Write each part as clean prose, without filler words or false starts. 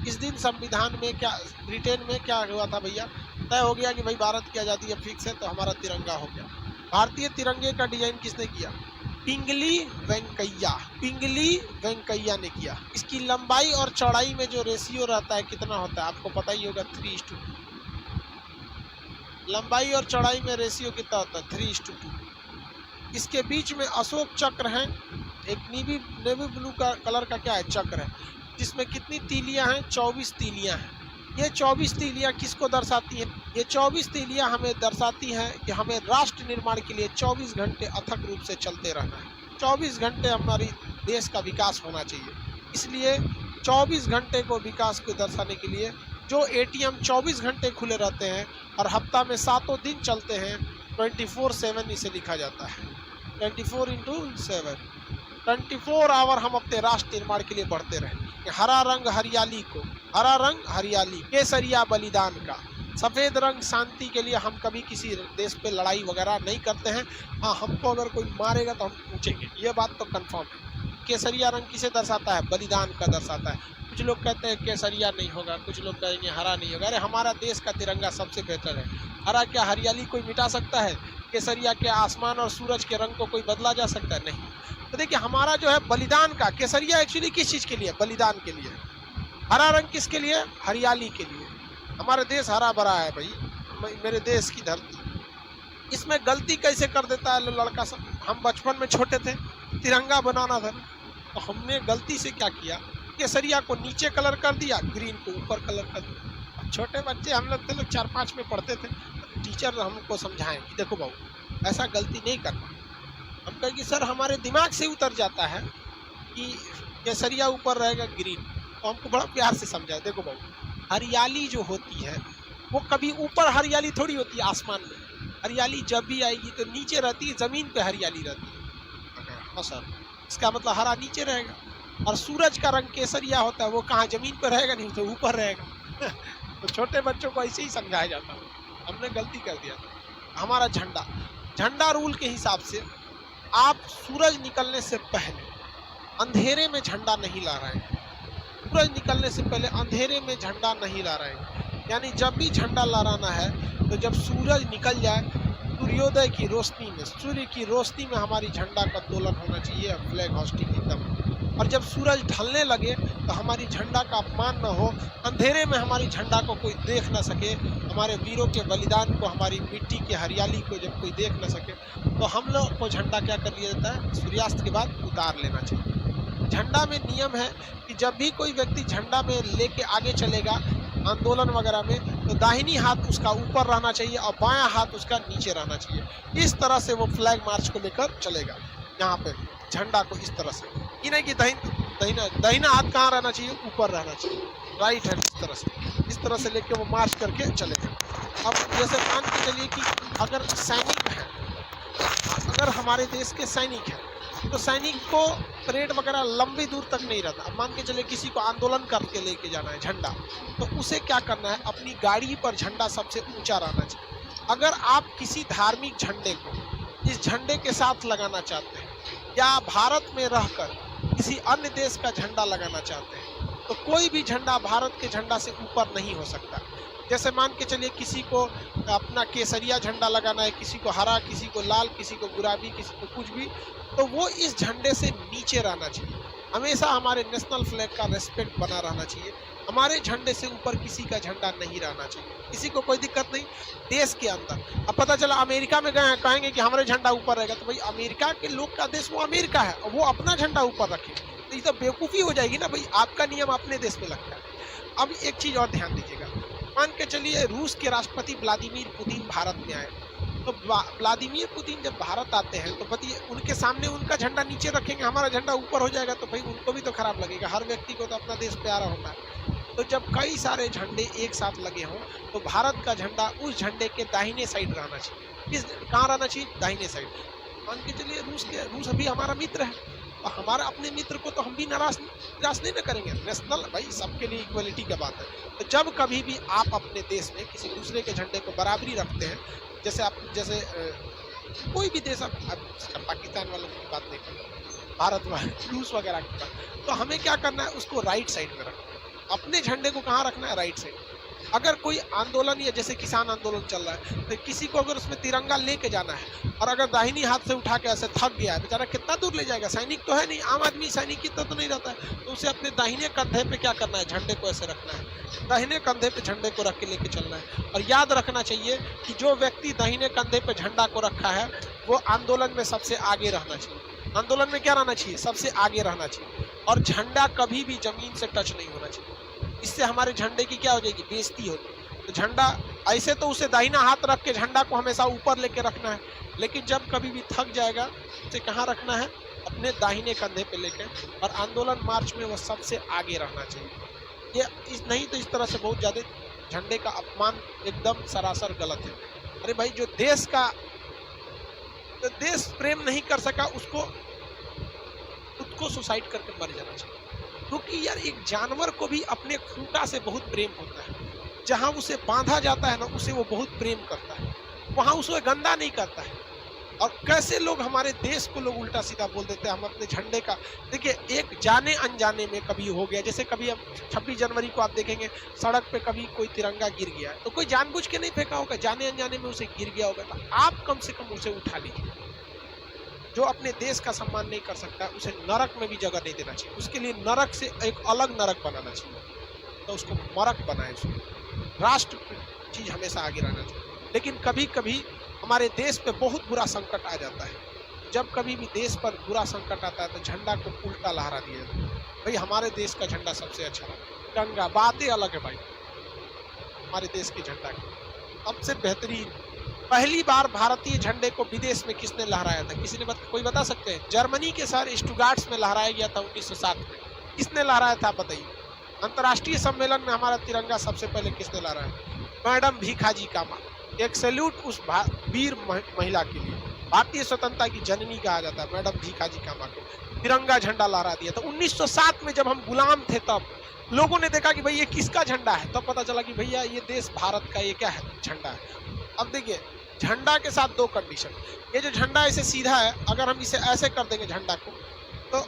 इस दिन संविधान में क्या, ब्रिटेन में क्या हुआ था भैया, तय हो गया कि भाई भारत की आज़ादी अब फिक्स है, तो हमारा तिरंगा हो गया। भारतीय तिरंगे का डिजाइन किसने किया? पिंगली वेंकैया ने किया। इसकी लंबाई और चौड़ाई में जो रेशियो रहता है कितना होता है आपको पता ही होगा, 3:2। लंबाई और चौड़ाई में रेशियो कितना होता है? 3:2। इसके बीच में अशोक चक्र है, एक नेवी ब्लू का कलर का क्या है, चक्र है, जिसमें कितनी तीलियां हैं? 24 तीलियां हैं। ये 24 तीलियां किसको दर्शाती हैं? ये 24 तीलियां हमें दर्शाती हैं कि हमें राष्ट्र निर्माण के लिए 24 घंटे अथक रूप से चलते रहना है। 24 घंटे हमारी देश का विकास होना चाहिए। इसलिए 24 घंटे को विकास को दर्शाने के लिए जो ATM 24 घंटे खुले रहते हैं और हफ्ता में 7 दिन चलते हैं, 24/7 इसे लिखा जाता है। 24/7, 24 आवर हम अपने राष्ट्र निर्माण के लिए बढ़ते रहें। हरा रंग हरियाली को, हरा रंग हरियाली, केसरिया बलिदान का, सफ़ेद रंग शांति के लिए। हम कभी किसी देश पे लड़ाई वगैरह नहीं करते हैं। हाँ, हमको अगर कोई मारेगा तो हम पूछेंगे, ये बात तो कंफर्म है। केसरिया रंग किसे दर्शाता है? बलिदान का दर्शाता है। कुछ लोग कहते हैं केसरिया नहीं होगा, कुछ लोग कहेंगे हरा नहीं होगा। अरे हमारा देश का तिरंगा सबसे बेहतर है। हरा क्या हरियाली कोई मिटा सकता है? केसरिया के आसमान और सूरज के रंग को कोई बदला जा सकता है? नहीं। तो देखिए हमारा जो है बलिदान का, केसरिया एक्चुअली किस चीज़ के लिए? बलिदान के लिए। हरा रंग किसके लिए? हरियाली के लिए। हमारा देश हरा भरा है भाई, मेरे देश की धरती। इसमें गलती कैसे कर देता है लड़का सब? हम बचपन में छोटे थे, तिरंगा बनाना था, तो हमने गलती से क्या किया, केसरिया को नीचे कलर कर दिया, ग्रीन को ऊपर कलर कर दिया। छोटे बच्चे हम लोग थे, 4-5 में पढ़ते थे, टीचर हमको समझाएं कि देखो बाबू ऐसा गलती नहीं करना। हम कहें कि सर हमारे दिमाग से उतर जाता है कि केसरिया ऊपर रहेगा, ग्रीन। तो हमको बड़ा प्यार से समझाए, देखो बाबू हरियाली जो होती है वो कभी ऊपर हरियाली थोड़ी होती है आसमान में। हरियाली जब भी आएगी तो नीचे रहती है, ज़मीन पे हरियाली रहती है। हाँ सर, इसका मतलब हरा नीचे रहेगा। और सूरज का रंग केसरिया होता है, वो कहाँ ज़मीन पर रहेगा, नहीं तो ऊपर रहेगा। तो छोटे बच्चों को ऐसे ही समझाया जाता है, हमने गलती कर दिया। हमारा झंडा रूल के हिसाब से आप सूरज निकलने से पहले अंधेरे में झंडा नहीं ला रहे हैं। सूरज निकलने से पहले अंधेरे में झंडा नहीं ला रहे हैं। यानी जब भी झंडा लहराना है तो जब सूरज निकल जाए, सूर्योदय की रोशनी में, सूर्य की रोशनी में हमारी झंडा का तोलन होना चाहिए, फ्लैग होस्टिंग एकदम। और जब सूरज ढलने लगे तो हमारी झंडा का अपमान न हो, अंधेरे में हमारी झंडा को कोई देख न सके, हमारे वीरों के बलिदान को, हमारी मिट्टी की हरियाली को जब कोई देख न सके, तो हम लोग को झंडा क्या कर लिया जाता है? सूर्यास्त के बाद उतार लेना चाहिए। झंडा में नियम है कि जब भी कोई व्यक्ति झंडा में लेके आगे चलेगा आंदोलन वगैरह में, तो दाहिनी हाथ उसका ऊपर रहना चाहिए और बायां हाथ उसका नीचे रहना चाहिए। इस तरह से वो फ्लैग मार्च को लेकर चलेगा। यहाँ पे झंडा को इस तरह से, ये नहीं कि दाहिना हाथ कहाँ रहना चाहिए? ऊपर रहना चाहिए, राइट हैंड इस तरह से लेके वो मार्च करके चलेगा। अब जैसे मान के चलिए कि अगर सैनिक हैं, अगर हमारे देश के सैनिक हैं, तो सैनिक को परेड वगैरह लंबी दूर तक नहीं रहता। अब मान के चलिए किसी को आंदोलन करके लेके जाना है झंडा, तो उसे क्या करना है? अपनी गाड़ी पर झंडा सबसे ऊंचा रहना चाहिए। अगर आप किसी धार्मिक झंडे को इस झंडे के साथ लगाना चाहते हैं या भारत में रहकर किसी अन्य देश का झंडा लगाना चाहते हैं, तो कोई भी झंडा भारत के झंडा से ऊपर नहीं हो सकता। जैसे मान के चलिए किसी को अपना केसरिया झंडा लगाना है, किसी को हरा, किसी को लाल, किसी को गुलाबी, किसी को कुछ भी, तो वो इस झंडे से नीचे रहना चाहिए। हमेशा हमारे नेशनल फ्लैग का रेस्पेक्ट बना रहना चाहिए। हमारे झंडे से ऊपर किसी का झंडा नहीं रहना चाहिए, किसी को कोई दिक्कत नहीं। देश के अंदर अब पता चला अमेरिका में गए हैं, कहेंगे कि हमारे झंडा ऊपर रहेगा, तो भाई अमेरिका के लोग का देश वो अमेरिका है और वो अपना झंडा ऊपर रखे, तो ये तो बेवकूफ़ी हो जाएगी ना भाई। आपका नियम अपने देश में लगता है। अब एक चीज़ और ध्यान दीजिएगा, मान के चलिए रूस के राष्ट्रपति व्लादिमीर पुतिन भारत में आए, तो व्लादिमीर पुतिन जब भारत आते हैं तो बताइए उनके सामने उनका झंडा नीचे रखेंगे, हमारा झंडा ऊपर हो जाएगा, तो भाई उनको भी तो खराब लगेगा। हर व्यक्ति को तो अपना देश प्यारा होता है। तो जब कई सारे झंडे एक साथ लगे हों तो भारत का झंडा उस झंडे के दाहिने साइड रहना चाहिए। कहाँ रहना चाहिए? दाहिने साइड। मान के चलिए रूस अभी हमारा मित्र है, तो हमारा अपने मित्र को तो हम भी निराश नहीं न करेंगे। नेशनल भाई सबके लिए इक्वलिटी का बात है। तो जब कभी भी आप अपने देश में किसी दूसरे के झंडे को बराबरी रखते हैं, जैसे कोई भी देश, आप पाकिस्तान वालों की बात नहीं करते, भारत वाले, रूस वगैरह की बात, तो हमें क्या करना है? उसको राइट साइड में रखना है। अपने झंडे को कहाँ रखना है, राइट साइड। अगर कोई आंदोलन या जैसे किसान आंदोलन चल रहा है तो किसी को अगर उसमें तिरंगा लेके जाना है और अगर दाहिनी हाथ से उठा के ऐसे थक गया है बेचारा, कितना दूर ले जाएगा, सैनिक तो है नहीं, आम आदमी सैनिक की तो नहीं रहता है, तो उसे अपने दाहिने कंधे पे क्या करना है, झंडे को ऐसे रखना है, दाहिने कंधे पे झंडे को रख के लेके चलना है। और याद रखना चाहिए कि जो व्यक्ति दाहिने कंधे पे झंडा को रखा है वो आंदोलन में सबसे आगे रहना चाहिए। आंदोलन में क्या रहना चाहिए, सबसे आगे रहना चाहिए। और झंडा कभी भी जमीन से टच नहीं होना चाहिए, इससे हमारे झंडे की क्या हो जाएगी, बेइज्जती होगी। तो झंडा ऐसे तो उसे दाहिना हाथ रख के झंडा को हमेशा ऊपर लेके रखना है, लेकिन जब कभी भी थक जाएगा उसे कहाँ रखना है, अपने दाहिने कंधे पे लेके। और आंदोलन मार्च में वो सबसे आगे रहना चाहिए। ये नहीं तो इस तरह से बहुत ज़्यादा झंडे का अपमान एकदम सरासर गलत है। अरे भाई, जो देश प्रेम नहीं कर सका उसको खुद को सुसाइड करके मर जाना चाहिए। क्योंकि यार एक जानवर को भी अपने खूंटा से बहुत प्रेम होता है, जहां उसे बांधा जाता है ना उसे वो बहुत प्रेम करता है, वहां उसे गंदा नहीं करता है। और कैसे लोग हमारे देश को लोग उल्टा सीधा बोल देते हैं। हम अपने झंडे का देखिए, एक जाने अनजाने में कभी हो गया, जैसे कभी हम 26 जनवरी को आप देखेंगे सड़क पे कभी कोई तिरंगा गिर गया है तो कोई जानबूझ के नहीं फेंका होगा, जाने अनजाने में उसे गिर गया होगा, तो आप कम से कम उसे उठा लीजिए। जो अपने देश का सम्मान नहीं कर सकता उसे नरक में भी जगह नहीं देना चाहिए, उसके लिए नरक से एक अलग नरक बनाना चाहिए, तो उसको मरक बनाए। उसको राष्ट्र चीज हमेशा आगे रहना चाहिए। लेकिन कभी कभी हमारे देश पे बहुत बुरा संकट आ जाता है, जब कभी भी देश पर बुरा संकट आता है तो झंडा को उल्टा लहरा दिया जाता है। भाई हमारे देश का झंडा सबसे अच्छा है, तिरंगा बातें अलग है भाई, हमारे देश के झंडा की सबसे बेहतरीन। पहली बार भारतीय झंडे को विदेश में किसने लहराया था, किसी ने कोई बता सकते हैं? जर्मनी के शहर स्टुटगार्ट में लहराया गया था 1907 में। किसने लहराया था बताइए? अंतर्राष्ट्रीय सम्मेलन में हमारा तिरंगा सबसे पहले किसने लहराया? मैडम भीखाजी कामा। एक सैल्यूट उस वीर महिला के लिए, भारतीय स्वतंत्रता की जननी कहा जाता है मैडम भीखाजी कामा को। तिरंगा झंडा लहरा दिया था 1907 में, जब हम गुलाम थे तब लोगों ने देखा कि भाई ये किसका झंडा है, तब पता चला कि भैया ये देश भारत का ये क्या है, झंडा है। अब देखिए झंडा के साथ दो कंडीशन, ये जो झंडा ऐसे सीधा है, अगर हम इसे ऐसे कर देंगे झंडा को, तो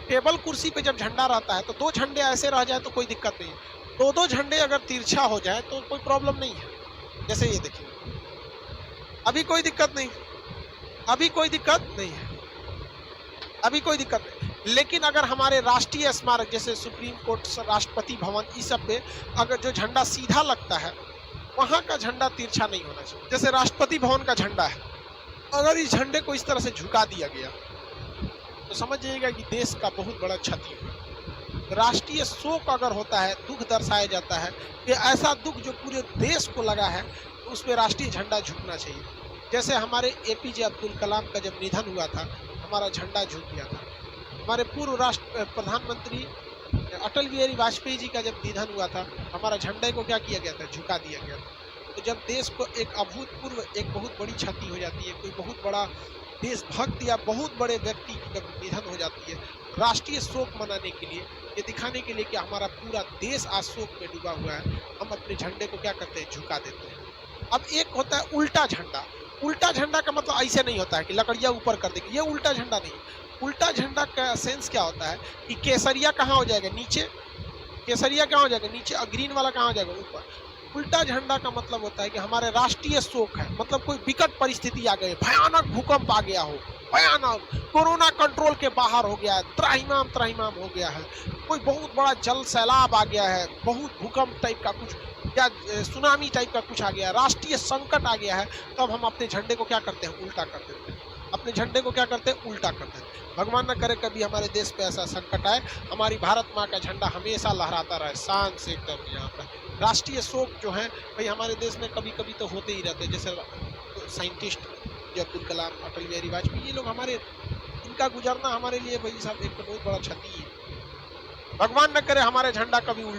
टेबल कुर्सी पे जब झंडा रहता है तो दो झंडे ऐसे रह जाए तो कोई दिक्कत नहीं है। दो झंडे अगर तिरछा हो जाए तो कोई प्रॉब्लम नहीं है। जैसे ये देखिए, अभी कोई दिक्कत नहीं, अभी कोई दिक्कत नहीं है, अभी कोई दिक्कत नहीं। लेकिन अगर हमारे राष्ट्रीय स्मारक जैसे सुप्रीम कोर्ट, राष्ट्रपति भवन, इस सब पे अगर जो झंडा सीधा लगता है वहां का झंडा तिरछा नहीं होना चाहिए। जैसे राष्ट्रपति भवन का झंडा है, अगर इस झंडे को इस तरह से झुका दिया गया तो समझ जाइएगा कि देश का बहुत बड़ा क्षति हुआ। राष्ट्रीय शोक अगर होता है, दुख दर्शाया जाता है कि ऐसा दुख जो पूरे देश को लगा है, तो उस पर राष्ट्रीय झंडा झुकना चाहिए। जैसे हमारे एपीजे अब्दुल कलाम का जब निधन हुआ था, हमारा झंडा झुक गया था। हमारे पूर्व प्रधानमंत्री अटल बिहारी वाजपेयी जी का जब निधन हुआ था, हमारा झंडे को क्या किया गया था, झुका दिया गया था। तो जब देश को एक अभूतपूर्व एक बहुत बड़ी क्षति हो जाती है, कोई बहुत बड़ा देशभक्त या बहुत बड़े व्यक्ति की जब निधन हो जाती है, राष्ट्रीय शोक मनाने के लिए, ये दिखाने के लिए कि हमारा पूरा देश आज शोक में डूबा हुआ है, हम अपने झंडे को क्या करते हैं, झुका देते हैं। अब एक होता है उल्टा झंडा। उल्टा झंडा का मतलब ऐसे नहीं होता है कि लकड़ियाँ ऊपर कर देंगे, ये उल्टा झंडा नहीं। उल्टा झंडा का सेंस क्या होता है कि केसरिया कहाँ हो जाएगा, नीचे, केसरिया कहाँ हो जाएगा, नीचे, और ग्रीन वाला कहाँ हो जाएगा, ऊपर। उल्टा झंडा का मतलब होता है कि हमारे राष्ट्रीय शोक है, मतलब कोई विकट परिस्थिति आ गई, भयानक भूकंप आ गया हो, भयानक कोरोना कंट्रोल के बाहर हो गया है, त्राहिमाम त्राहिमाम हो गया है, कोई बहुत बड़ा जल सैलाब आ गया है, बहुत भूकंप टाइप का कुछ या सुनामी टाइप का कुछ आ गया है, राष्ट्रीय संकट आ गया है, तब हम अपने झंडे को क्या करते हैं, उल्टा कर देते हैं। अपने झंडे को क्या करते हैं, उल्टा करते हैं। भगवान न करे कभी हमारे देश पे ऐसा संकट आए, हमारी भारत माँ का झंडा हमेशा लहराता रहे, शान से एकदम यहाँ पर। राष्ट्रीय शोक जो है भाई हमारे देश में कभी कभी तो होते ही रहते हैं, जैसे साइंटिस्ट जो अब्दुल कलाम, अटल बिहारी वाजपेयी, ये लोग हमारे, इनका गुजरना हमारे लिए भाई साहब एक बहुत बड़ा क्षति है। भगवान न करे हमारे झंडा कभी उल्टा